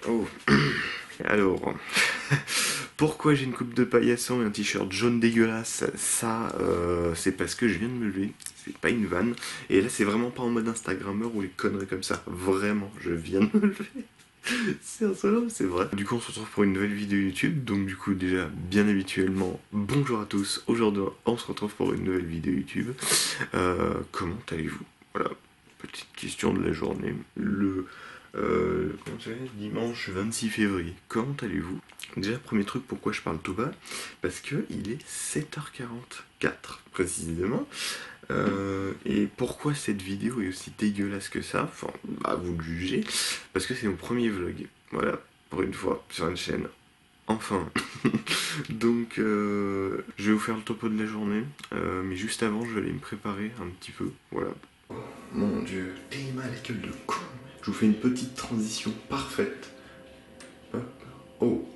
Oh, alors, pourquoi j'ai une coupe de paillasson et un t-shirt jaune dégueulasse? Ça, c'est parce que je viens de me lever, c'est pas une vanne. Et là, c'est vraiment pas en mode Instagrammeur ou les conneries comme ça. Vraiment, je viens de me lever. C'est insolent, c'est vrai. Du coup, on se retrouve pour une nouvelle vidéo YouTube. Donc, du coup, déjà, bien habituellement, bonjour à tous. Aujourd'hui, on se retrouve pour une nouvelle vidéo YouTube. Comment allez-vous? Voilà, petite question de la journée. Comment ça va, dimanche 26 février. Comment allez-vous? Déjà, premier truc, pourquoi je parle tout bas? Parce que il est 7h44 précisément. Et pourquoi cette vidéo est aussi dégueulasse que ça? Enfin, bah, vous le jugez. Parce que c'est mon premier vlog. Voilà, pour une fois, sur une chaîne. Enfin. Donc, je vais vous faire le topo de la journée. Mais juste avant, je vais aller me préparer un petit peu. Voilà. Oh, mon dieu, t'es mal la gueule de con. Je vous fais une petite transition parfaite. Hop. Oh.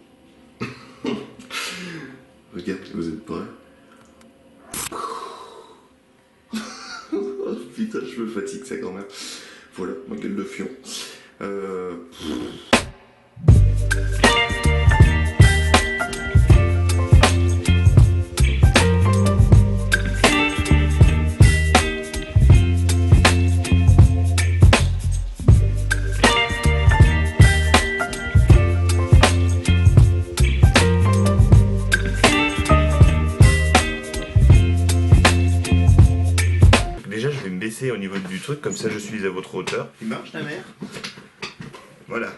Regarde, vous êtes prêts? Oh, putain, je me fatigue ça quand même. Voilà, ma gueule de fion. Déjà, je vais me baisser au niveau du truc, comme ça je suis à votre hauteur. Il marche ta mère? Voilà.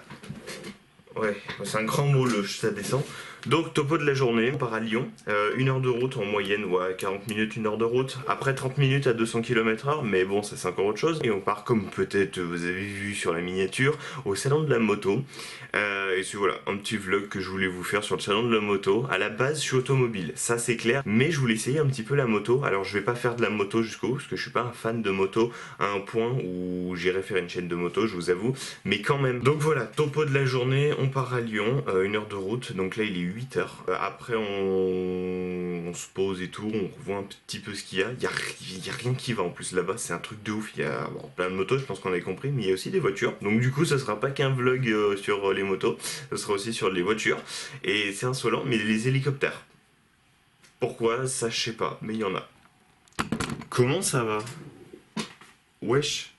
Ouais, c'est un grand mot le ça descend. Donc topo de la journée, on part à Lyon, 1 heure de route en moyenne, ouais, 40 minutes, 1 heure de route, après 30 minutes à 200 km/h, mais bon ça c'est encore autre chose. Et on part comme peut-être vous avez vu sur la miniature, au salon de la moto. Et c'est voilà, un petit vlog que je voulais vous faire sur le salon de la moto. À la base je suis automobile, ça c'est clair, mais je voulais essayer un petit peu la moto. Alors je vais pas faire de la moto jusqu'au bout, parce que je suis pas un fan de moto à un point où j'irai faire une chaîne de moto, je vous avoue, mais quand même. Donc voilà, topo de la journée, on part à Lyon, 1 heure de route, donc là il est 8h. Après on se pose et tout, on revoit un petit peu ce qu'il y a. Il y a rien qui va en plus là-bas, c'est un truc de ouf. Il y a bon, plein de motos, je pense qu'on avait compris, mais il y a aussi des voitures. Donc du coup, ça sera pas qu'un vlog sur les motos, ça sera aussi sur les voitures. Et c'est insolent, mais les hélicoptères. Pourquoi? Ça je sais pas, mais il y en a. Comment ça va? Wesh.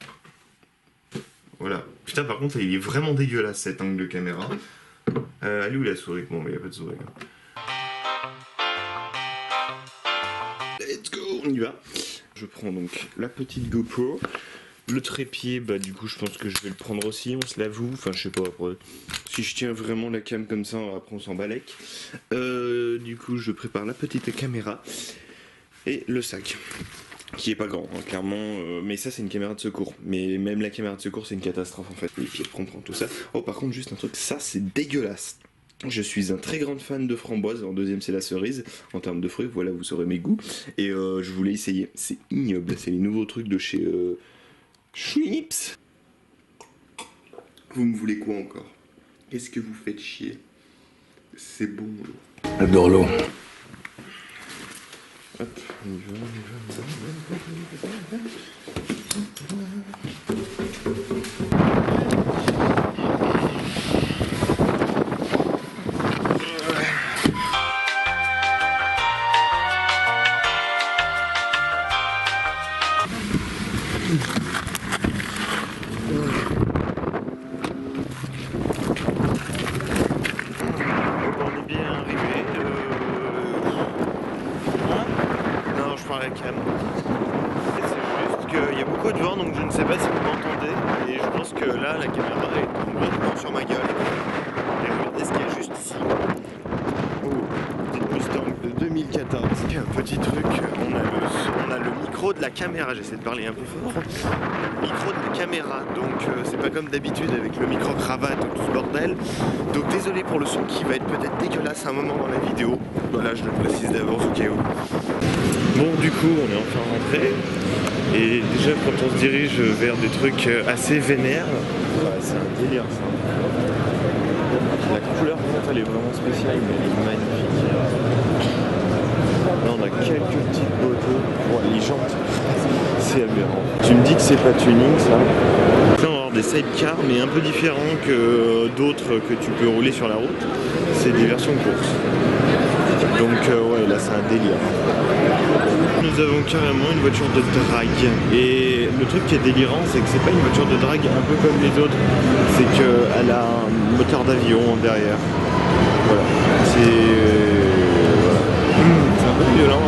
Voilà. Putain, par contre, il est vraiment dégueulasse cet angle de caméra. Elle est où la souris? Bon, mais il n'y a pas de souris. Let's go, on y va. Je prends donc la petite GoPro. Le trépied, bah du coup je pense que je vais le prendre aussi, on se l'avoue. Enfin je sais pas, après, si je tiens vraiment la cam comme ça, après on s'en balèque. Du coup je prépare la petite caméra et le sac. Qui est pas grand, hein, clairement, mais ça c'est une caméra de secours. Mais même la caméra de secours c'est une catastrophe en fait. Les pieds de comprendre tout ça. Oh par contre juste un truc, ça c'est dégueulasse. Je suis un très grand fan de framboise, en deuxième c'est la cerise, en termes de fruits, voilà vous saurez mes goûts. Et je voulais essayer, c'est ignoble, c'est les nouveaux trucs de chez Schweppes. Vous me voulez quoi encore? Qu'est-ce que vous faites chier? C'est bon l'eau. J'adore l'eau. Hop, on y va, on y va. La cam. C'est juste qu'il y a beaucoup de vent donc je ne sais pas si vous m'entendez et je pense que là la caméra est complètement sur ma gueule. Et regardez ce qu'il y a juste ici. Oh, petite Mustang de 2014. Un petit truc, on a le micro de la caméra, j'essaie de parler un peu fort. Le micro de la caméra, donc c'est pas comme d'habitude avec le micro cravate ou tout ce bordel. Donc désolé pour le son qui va être peut-être dégueulasse à un moment dans la vidéo. Voilà, je le précise d'avance au cas où. Bon du coup on est enfin rentré et déjà quand on se dirige vers des trucs assez vénères, ouais, c'est un délire ça. La couleur elle est vraiment spéciale mais elle est magnifique. Là on a quelques petites motos, ouais, les jantes c'est aberrant. Tu me dis que c'est pas tuning ça? On va voir des sidecars, mais un peu différents que d'autres que tu peux rouler sur la route. C'est des versions courses. Donc ouais, là c'est un délire. Nous avons carrément une voiture de drague. Et le truc qui est délirant, c'est que c'est pas une voiture de drague un peu comme les autres. C'est qu'elle a un moteur d'avion derrière. Voilà. C'est un peu violent.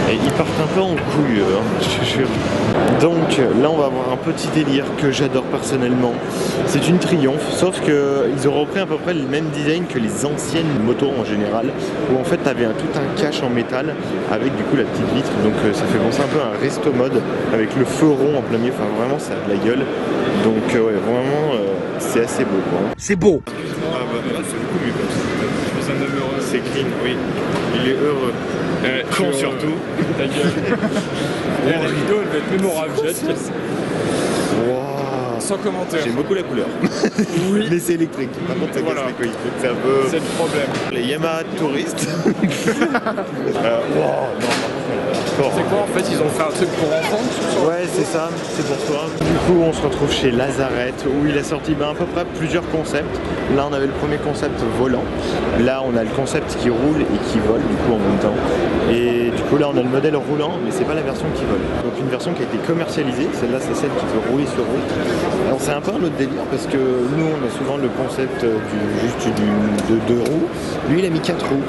Et ils partent un peu en couille, je te jure. Donc là on va avoir un petit délire que j'adore personnellement. C'est une Triumph, sauf qu'ils auront repris à peu près le même design que les anciennes motos en général, où en fait tu avais tout un cache en métal avec du coup la petite vitre. Donc ça fait penser un peu à un resto mode avec le feu rond en plein milieu. Enfin vraiment ça a de la gueule. Donc ouais vraiment c'est assez beau quoi. C'est beau. Ah bah là c'est beaucoup mieux comme ça. C'est clean, oui. Il est heureux. Con surtout. Ta gueule. La vidéo elle va être mémorable, j'ai hâte. Sans commentaire. J'aime beaucoup la couleur. Oui. Mais c'est électrique. Par contre ça casse les couilles. C'est un peu... C'est le problème. Les Yamaha touristes. C'est quoi en fait? Ils ont fait un truc pour enfants? Ouais c'est ça, c'est pour toi. Du coup on se retrouve chez Lazareth où il a sorti à peu près plusieurs concepts. Là on avait le premier concept volant. Là on a le concept qui roule et qui vole du coup en même temps. Et du coup là on a le modèle roulant mais c'est pas la version qui vole. Donc une version qui a été commercialisée, celle-là c'est celle qui peut rouler sur route. Alors c'est un peu un autre délire parce que nous on a souvent le concept de 2 roues. Lui il a mis 4 roues.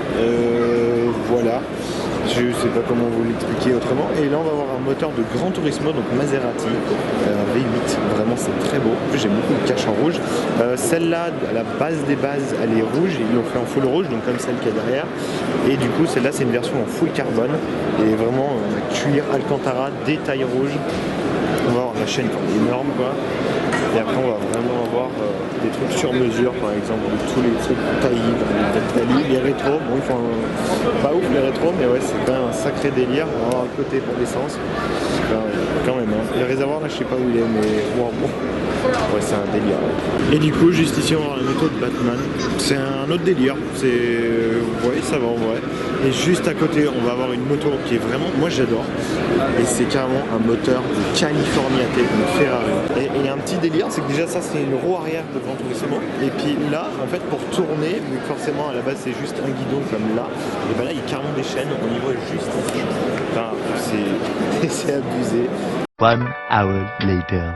Voilà. Je sais pas comment vous l'expliquer autrement. Et là on va avoir un moteur de Gran Turismo, donc Maserati, un V8, vraiment c'est très beau. En plus j'aime beaucoup le cache en rouge. Celle-là, à la base des bases, elle est rouge, ils l'ont fait en full rouge, donc comme celle qu'il y a derrière. Et du coup celle-là c'est une version en full carbone, et vraiment cuir Alcantara, détail rouge. On va avoir la chaîne énorme quoi. Et après on va vraiment avoir des trucs sur mesure, par exemple, tous les trucs taillés, les rétros, bon ils font pas ouf les rétros, mais ouais c'est quand même un sacré délire. On va avoir le côté pour l'essence, quand même, hein. Le réservoir là je sais pas où il est, mais bon, ouais c'est un délire. Ouais. Et du coup juste ici on va avoir la moto de Batman, c'est un autre délire, ouais ça va en vrai. Et juste à côté on va avoir une moto qui est vraiment, moi j'adore, et c'est carrément un moteur de Californiate, une Ferrari. Et il y a un petit délire, c'est que déjà ça c'est une roue arrière de Gran Turismo, et puis là en fait pour tourner, vu que forcément à la base c'est juste un guidon comme là, et ben là il y a carrément des chaînes, on y voit juste ici. Enfin c'est abusé. 1 hour later.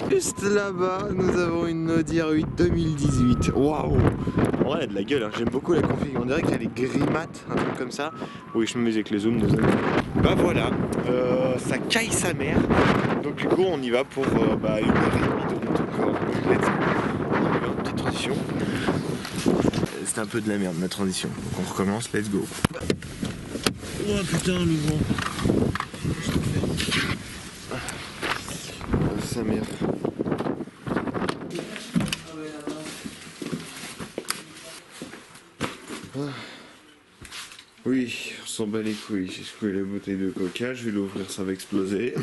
Juste là-bas, nous avons une Audi R8 2018. Waouh! Ouais, elle a de la gueule, hein. J'aime beaucoup la config. On dirait qu'elle est gris mat, un truc comme ça. Oui, je me mets avec les zooms, désolé. Bah voilà, ça caille sa mère. Donc du coup, on y va pour 1h30 de route encore. Let's go. On y va, petite transition. C'était un peu de la merde ma transition. Donc on recommence, let's go. Oh putain, le vent. Sa mère. Oui, on s'en bat les couilles. J'ai secoué la bouteille de coca, je vais l'ouvrir, ça va exploser.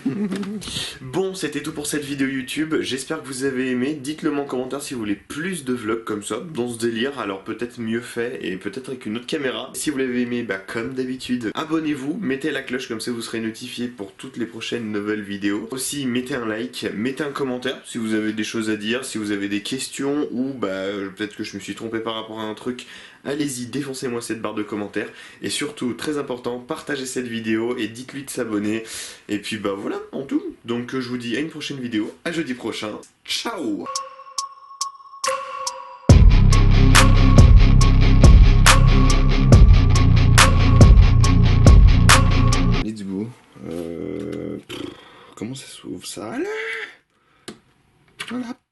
Bon, c'était tout pour cette vidéo YouTube. J'espère que vous avez aimé. Dites-le moi en commentaire si vous voulez plus de vlogs comme ça, dans ce délire. Alors peut-être mieux fait et peut-être avec une autre caméra. Si vous l'avez aimé, bah comme d'habitude, abonnez-vous, mettez la cloche, comme ça vous serez notifié pour toutes les prochaines nouvelles vidéos. Aussi, mettez un like, mettez un commentaire si vous avez des choses à dire, si vous avez des questions ou bah peut-être que je me suis trompé par rapport à un truc. Allez-y, défoncez-moi cette barre de commentaires. Et surtout, très important, partagez cette vidéo et dites-lui de s'abonner. Et puis bah voilà, en tout. Donc je vous dis à une prochaine vidéo, à jeudi prochain. Ciao! Let's go. Comment ça s'ouvre ça? Allez! Shut up.